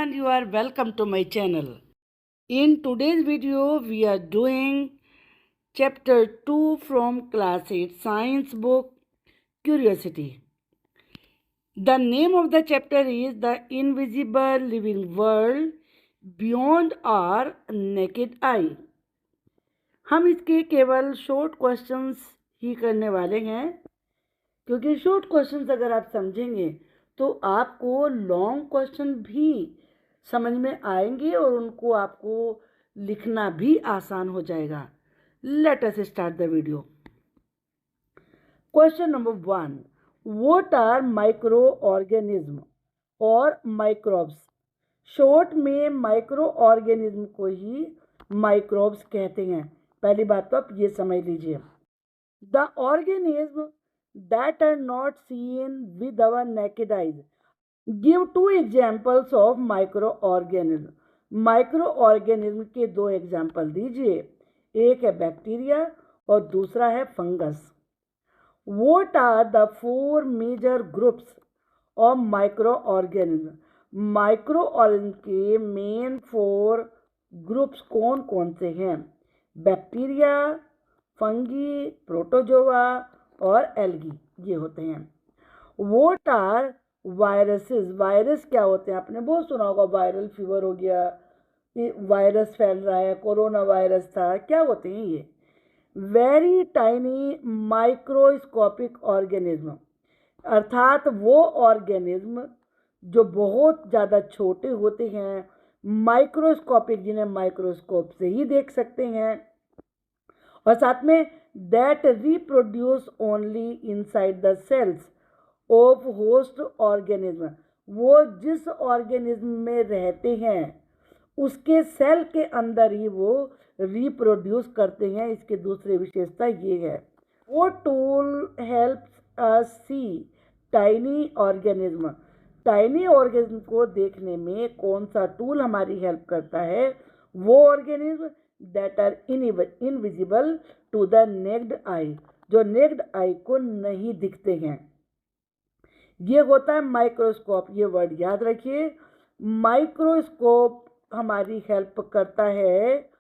everyone, you are welcome to my channel. In today's video, we are doing chapter 2 from class 8 science book Curiosity. The name of the chapter is The Invisible Living World Beyond Our Naked Eye. हम इसके केवल short questions ही करने वाले हैं, क्योंकि short questions अगर आप समझेंगे तो आपको लॉन्ग क्वेश्चन भी समझ में आएंगे और उनको आपको लिखना भी आसान हो जाएगा. Let us start the video. Question number 1. What are micro organism और माइक्रोब्स? शॉर्ट में माइक्रो ऑर्गेनिज्म को ही माइक्रोब्स कहते हैं. पहली बात तो आप ये समझ लीजिए. The organism that are not seen with our naked eyes. Give two examples of microorganism. Microorganism के दो एग्जाम्पल दीजिए. एक है बैक्टीरिया और दूसरा है fungus. What are the four major groups of microorganism? Microorganism के मेन 4 ग्रुप्स कौन कौन से हैं? बैक्टीरिया, फंगी, प्रोटोजोआ और एल्गी, ये होते हैं. Vote are viruses? वायरस क्या होते हैं? आपने बहुत सुना होगा, वायरल फीवर हो गया, वायरस फैल रहा है, कोरोना वायरस था. क्या होते हैं ये? वेरी टाइनी माइक्रोस्कोपिक ऑर्गेनिज्म, अर्थात वो ऑर्गेनिज्म जो बहुत ज़्यादा छोटे होते हैं, माइक्रोस्कोपिक, जिन्हें माइक्रोस्कोप से ही देख सकते हैं. और साथ में that reproduce only inside the cells of host organism. वो जिस ऑर्गेनिज्म में रहते हैं उसके सेल के अंदर ही वो रिप्रोड्यूस करते हैं. इसकी दूसरी विशेषता ये है. वो टूल हेल्प्स अस सी टाइनी ऑर्गेनिज्म. टाइनी ऑर्गेनिज्म को देखने में कौन सा टूल हमारी हेल्प करता है? वो organism that are invisible to the naked eye, जो नेक्ड आई को नहीं दिखते हैं. ये होता है माइक्रोस्कोप. ये वर्ड याद रखिए. माइक्रोस्कोप हमारी हेल्प करता है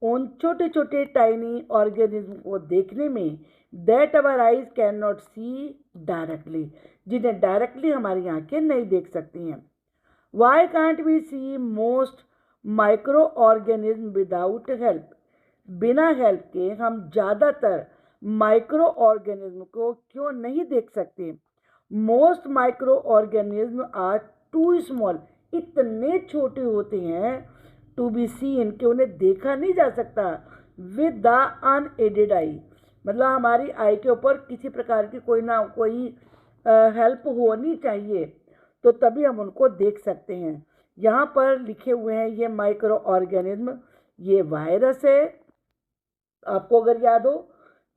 उन छोटे छोटे टाइनी ऑर्गेनिज्म को देखने में that our eyes can not see directly, जिन्हें डायरेक्टली हमारी आंखें नहीं देख सकती हैं. Why can't we see most micro organism without help? बिना हेल्प के हम ज़्यादातर माइक्रो ऑर्गेनिज्म को क्यों नहीं देख सकते? Most micro organism are too small, इतने छोटे होते हैं टू बी सीन, कि उन्हें देखा नहीं जा सकता. विद द अनएडेड आई, मतलब हमारी आई के ऊपर किसी प्रकार की कोई ना कोई हेल्प होनी चाहिए, तो तभी हम उनको देख सकते हैं. यहाँ पर लिखे हुए हैं ये माइक्रो ऑर्गेनिज्म. ये वायरस है. आपको अगर याद हो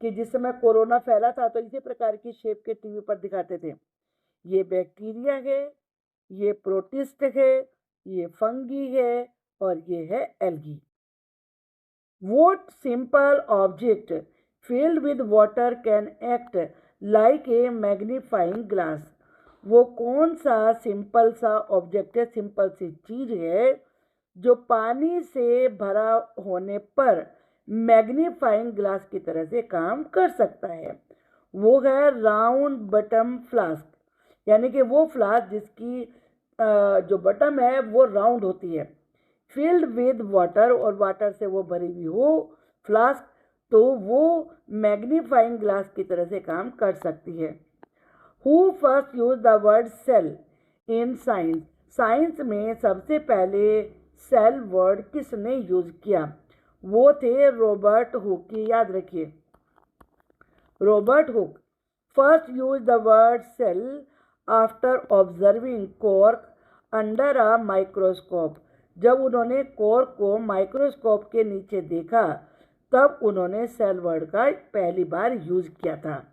कि जिस समय कोरोना फैला था तो इसी प्रकार की शेप के टीवी पर दिखाते थे. ये बैक्टीरिया है, ये प्रोटिस्ट है, ये फंगी है और ये है algae. What simple object filled with water can act like a magnifying glass? वो कौन सा सिंपल सा ऑब्जेक्ट है, सिंपल सी चीज है जो पानी से भरा होने पर मैग्नीफाइंग ग्लास की तरह से काम कर सकता है? वो है राउंड बटम फ्लास्क, यानी कि वो फ्लास्क जिसकी जो बटम है वो राउंड होती है. फिल्ड विद वाटर, और वाटर से वो भरी हुई हो फ्लास्क, तो वो मैग्नीफाइंग ग्लास की तरह से काम कर सकती है. Who first use the word cell in science? Science में सबसे पहले सेल वर्ड किसने यूज किया? वो थे रॉबर्ट हुक. याद रखिए, Robert Hooke first use the word cell after observing cork under a microscope. जब उन्होंने कॉर्क को माइक्रोस्कोप के नीचे देखा तब उन्होंने सेल वर्ड का पहली बार यूज किया था.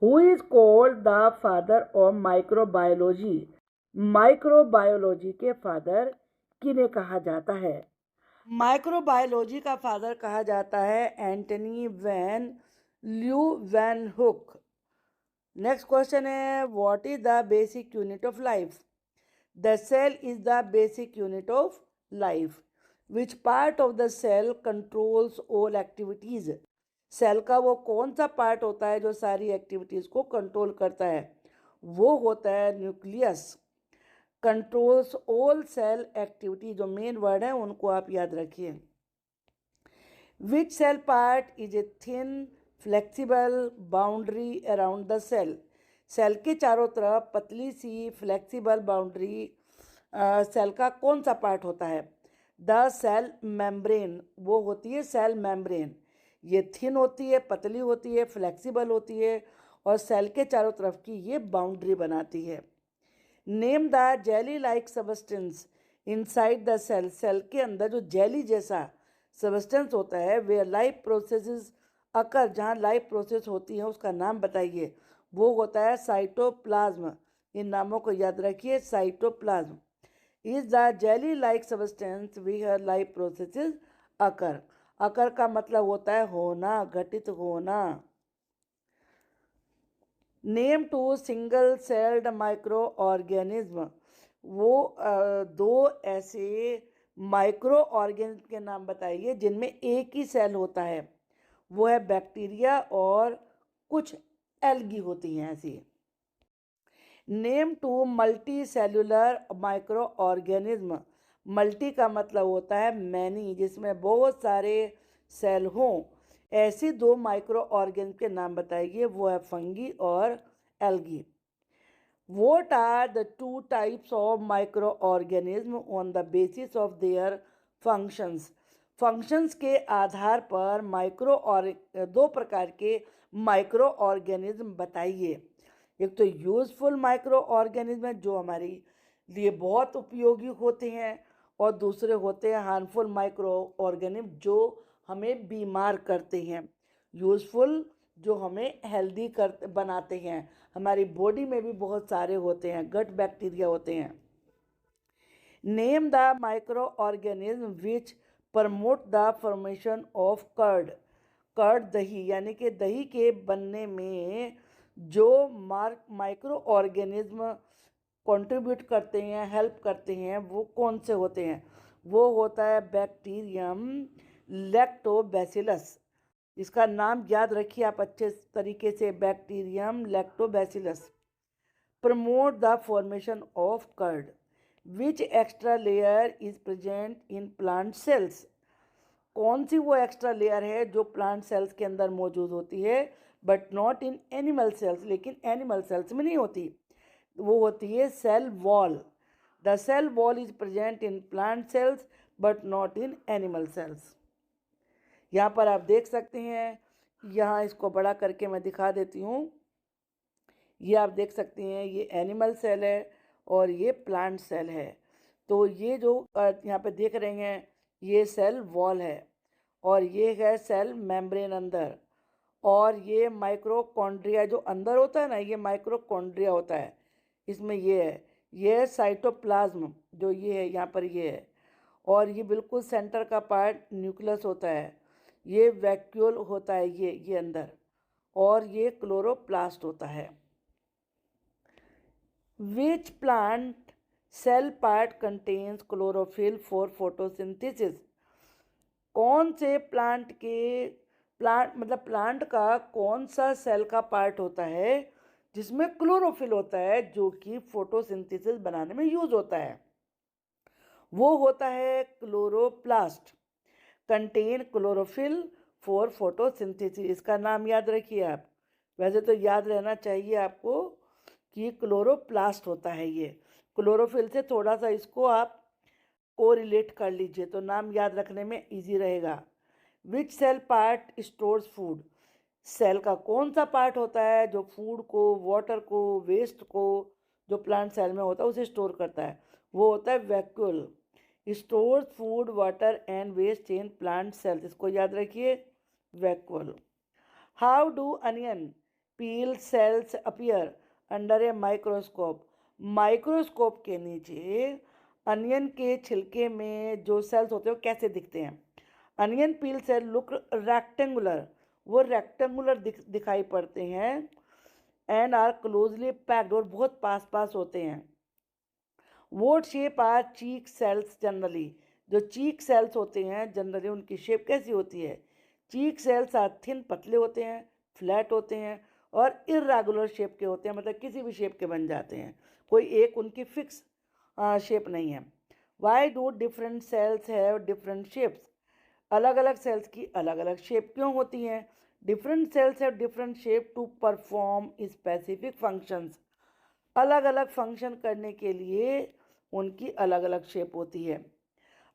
Who is called the father of microbiology? Microbiology के फादर किन्हें कहा जाता है? माइक्रोबायोलॉजी का फादर कहा जाता है Antony van Leeuwenhoek. Next question है, what is the basic unit of life? The cell is the basic unit of life. Which part of the cell controls all activities. Cell का वो कौन सा part होता है जो सारी एक्टिविटीज को कंट्रोल करता है? वो होता है nucleus. Controls all cell activity. जो मेन वर्ड है उनको आप याद रखिए. Which cell part is a thin flexible boundary around the cell. Cell के चारों तरफ पतली सी फ्लेक्सिबल बाउंड्री सेल का कौन सा पार्ट होता है? The cell membrane. वो होती है सेल मेम्ब्रेन. ये थिन होती है, पतली होती है, फ्लेक्सिबल होती है और सेल के चारों तरफ की ये बाउंड्री बनाती है. Name the jelly like substance inside the cell. Cell के अंदर जो जेली जैसा सबस्टेंस होता है वे लाइफ प्रोसेसेस अकर. जहाँ लाइफ प्रोसेस होती है उसका नाम बताइए. वो होता है साइटोप्लाज्म. इन नामों को याद रखिए. Cytoplasm is the jelly like substance where life processes occur. Occur का मतलब होता है होना, घटित होना. Name two single celled microorganism. वो दो ऐसे माइक्रो ऑर्गेनिज्म के नाम बताइए जिनमें एक ही सेल होता है. वो है बैक्टीरिया और कुछ एल्गी होती हैं ऐसी. Name two multi cellular micro organism. Multi का मतलब होता है मैनी, जिसमें बहुत सारे सेल हों. ऐसी दो माइक्रो ऑर्गेनिज्म के नाम बताइए. वो है फंगी और algae. What are the two types of microorganism on the basis of their functions? Functions के आधार पर दो प्रकार के माइक्रो ऑर्गेनिज्म बताइए. एक तो यूजफुल माइक्रो ऑर्गेनिज्म है जो हमारे लिए बहुत उपयोगी होते हैं और दूसरे होते हैं हार्मफुल माइक्रो ऑर्गेनिज्म जो हमें बीमार करते हैं. यूजफुल जो हमें हेल्दी कर बनाते हैं. हमारी बॉडी में भी बहुत सारे होते हैं, गट बैक्टीरिया होते हैं. Name the micro organism which promote the formation of curd. Curd दही, यानी कि दही के बनने में जो माइक्रो ऑर्गेनिज्म कंट्रीब्यूट करते हैं, हेल्प करते हैं, वो कौन से होते हैं? वो होता है बैक्टीरियम लैक्टोबैसिलस. इसका नाम याद रखिए आप अच्छे तरीके से. Bacterium lactobacillus promote the formation of curd. Which extra layer is present in plant cells. कौन सी वो एक्स्ट्रा लेयर है जो प्लांट सेल्स के अंदर मौजूद होती है but not in animal cells. लेकिन एनिमल सेल्स में नहीं होती. वो होती है cell wall. The cell wall is present in plant cells but not in animal cells. यहाँ पर आप देख सकते हैं. यहाँ इसको बड़ा करके मैं दिखा देती हूँ. ये आप देख सकते हैं ये एनिमल सेल है और ये प्लांट सेल है. तो ये जो यहाँ पे देख रहे हैं ये सेल वॉल है और ये है सेल मेम्ब्रेन अंदर. और ये माइक्रोकॉन्ड्रिया जो अंदर होता है ना, ये माइक्रोकॉन्ड्रिया होता है. इसमें ये है, ये है साइटोप्लाज्म जो ये है यहाँ पर ये है. और ये बिल्कुल सेंटर का पार्ट न्यूक्लियस होता है. ये वैक्यूल होता है ये अंदर. और ये क्लोरोप्लास्ट होता है. Which plant cell part contains chlorophyll for photosynthesis. कौन से प्लांट का कौन सा सेल का पार्ट होता है जिसमें क्लोरोफिल होता है जो कि फोटोसिंथेसिस बनाने में यूज होता है? वो होता है chloroplast. Contain chlorophyll for photosynthesis. इसका नाम याद रखिए आप. वैसे तो याद रहना चाहिए आपको कि क्लोरोप्लास्ट होता है ये. क्लोरोफिल से थोड़ा सा इसको आप कोरिलेट कर लीजिए तो नाम याद रखने में इजी रहेगा. Which cell part stores food. Cell का कौन सा पार्ट होता है जो फूड को, वाटर को, वेस्ट को जो प्लांट सेल में होता है उसे स्टोर करता है? वो होता है vacuole. Stores food, water and waste in plant cells. इसको याद रखिए, vacuole. How do onion peel cells appear under a microscope. Microscope के नीचे अनियन के छिलके में जो सेल्स होते हैं वो कैसे दिखते हैं? Onion peel cell look rectangular. वो रेक्टेंगुलर दिखाई पड़ते हैं. एंड आर क्लोजली पैक्ड और बहुत पास पास होते हैं. What shape are cheek cells generally, जो चीक सेल्स होते हैं जनरली उनकी शेप कैसी होती है? चीक सेल्स आर थिन, पतले होते हैं, फ्लैट होते हैं और इर्रेगुलर शेप के होते हैं, मतलब किसी भी शेप के बन जाते हैं, कोई एक उनकी फिक्स शेप नहीं है। Why do different cells have different shapes? अलग अलग सेल्स की अलग अलग शेप क्यों होती हैं? Different cells have different shape to perform specific functions, अलग अलग फंक्शन करने के लिए उनकी अलग अलग शेप होती है।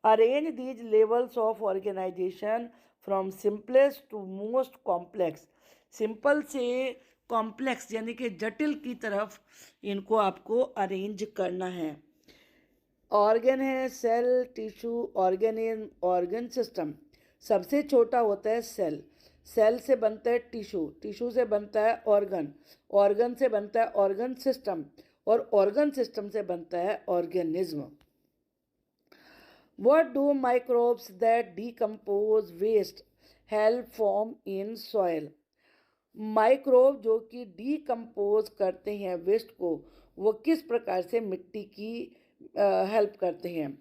Arrange these levels of organisation from simplest to most complex, simple से कॉम्प्लेक्स यानी कि जटिल की तरफ इनको आपको अरेंज करना है। ऑर्गन है cell, tissue, organism, organ system. सबसे छोटा होता है सेल, सेल से बनता है टिश्यू, टिश्यू से बनता है ऑर्गन, ऑर्गन से बनता है ऑर्गन सिस्टम और ऑर्गन सिस्टम से बनता है organism. What do microbes that decompose waste help form in soil? Microbe जो कि डीकम्पोज करते हैं वेस्ट को, वो किस प्रकार से मिट्टी की हेल्प करते हैं?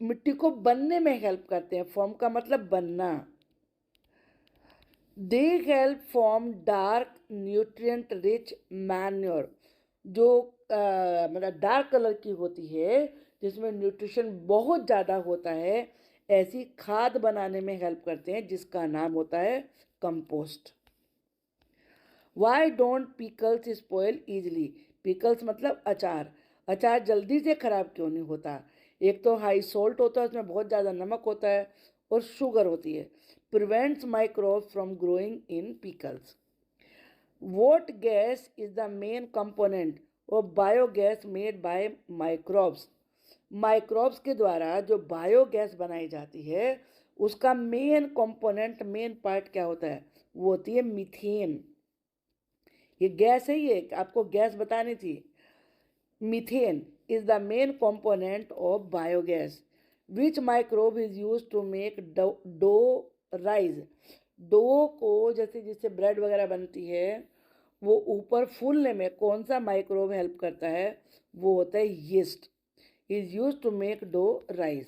मिट्टी को बनने में हेल्प करते हैं। फॉर्म का मतलब बनना। They help form dark nutrient rich manure, जो मतलब डार्क कलर की होती है जिसमें न्यूट्रिशन बहुत ज़्यादा होता है, ऐसी खाद बनाने में हेल्प करते हैं जिसका नाम होता है compost. Why don't pickles spoil easily? Pickles मतलब अचार, अचार जल्दी से ख़राब क्यों नहीं होता? एक तो हाई सोल्ट होता है, उसमें बहुत ज़्यादा नमक होता है और शुगर होती है। Prevents microbes from growing in pickles. What gas is the main component of biogas made by microbes? Microbes के द्वारा जो बायोगैस बनाई जाती है उसका मेन कंपोनेंट, मेन पार्ट क्या होता है? वो होती है मीथेन। ये गैस है, ये आपको गैस बतानी थी। Methane is the main component of biogas. Which microbe is use to make dough rise? Dough को जैसे जिससे ब्रेड वगैरह बनती है वो ऊपर फूलने में कौन सा माइक्रोब हेल्प करता है? वो होता है yeast. Is use to make dough rise.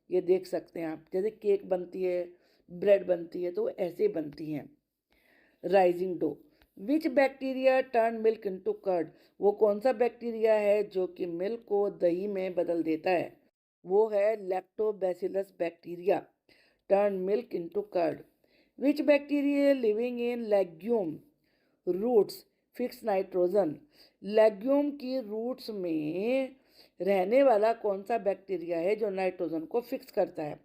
ये देख सकते हैं आप, जैसे केक बनती है, ब्रेड बनती है, तो ऐसे बनती हैं rising dough. Which bacteria turn milk into curd? वो कौन सा बैक्टीरिया है जो कि मिल्क को दही में बदल देता है? वो है lactobacillus bacteria, turn milk into curd. Which bacteria living in legume roots fix nitrogen? Legume की रूट्स में रहने वाला कौन सा बैक्टीरिया है जो नाइट्रोजन को फिक्स करता है?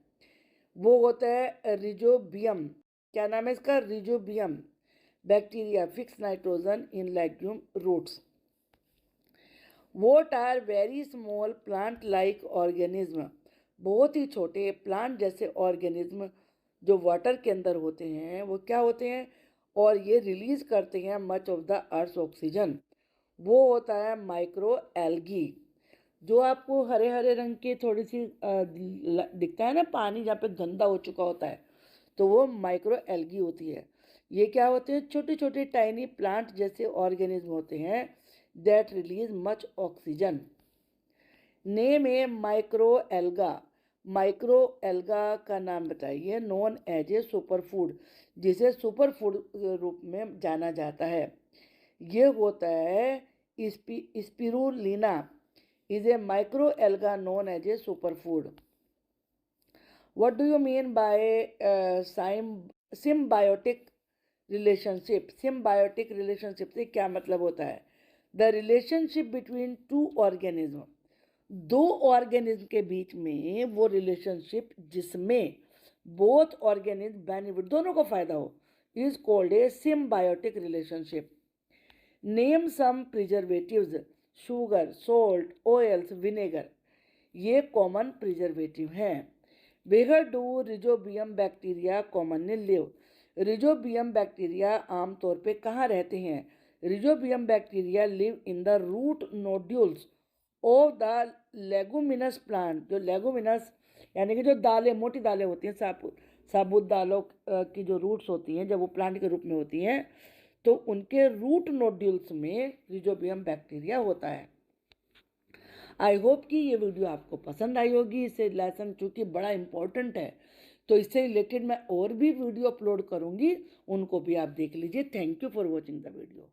वो होता है रिजोबियम। क्या नाम है इसका? Rhizobium bacteria fix nitrogen in legume roots. What are very small plant like organism? बहुत ही छोटे प्लांट जैसे ऑर्गेनिज्म जो वाटर के अंदर होते हैं वो क्या होते हैं और ये रिलीज करते हैं much of the earth oxygen? वो होता है माइक्रो एल्गी। जो आपको हरे हरे रंग के थोड़ी सी दिखता है ना पानी जहाँ पे गंदा हो चुका होता है, तो वो माइक्रो एल्गी होती है। ये क्या होते हैं? छोटे छोटे टाइनी प्लांट जैसे ऑर्गेनिज्म होते हैं that release much oxygen. Name a micro alga. Micro alga का नाम बताइए। Known as a super food, जिसे सुपर फूड रूप में जाना जाता है। ये होता है spirulina is a micro alga known as a super food. What do you mean by symbiotic relationship? Symbiotic relationship से क्या मतलब होता है? The relationship between two organism, दो ऑर्गेनिज्म के बीच में वो रिलेशनशिप जिसमें बोथ ऑर्गेनिज्म बेनिफिट, दोनों को फायदा हो, is called a symbiotic relationship. Name some preservatives, sugar, salt, oils, vinegar, ये कॉमन प्रिजर्वेटिव हैं। Where do rhizobium bacteria commonly live? Rhizobium bacteria आमतौर पे कहाँ रहते हैं? Rhizobium bacteria live in the root nodules of the leguminous plant. जो leguminous यानी कि जो दालें, मोटी दालें होती हैं, साबुत दालों की जो रूट्स होती हैं जब वो प्लांट के रूप में होती हैं तो उनके रूट नोड्यूल्स में रिजोबियम बैक्टीरिया होता है। आई होप कि ये वीडियो आपको पसंद आई होगी। इससे लेसन चूँकि बड़ा इंपॉर्टेंट है, तो इससे रिलेटेड मैं और भी वीडियो अपलोड करूँगी, उनको भी आप देख लीजिए। Thank you for watching the video.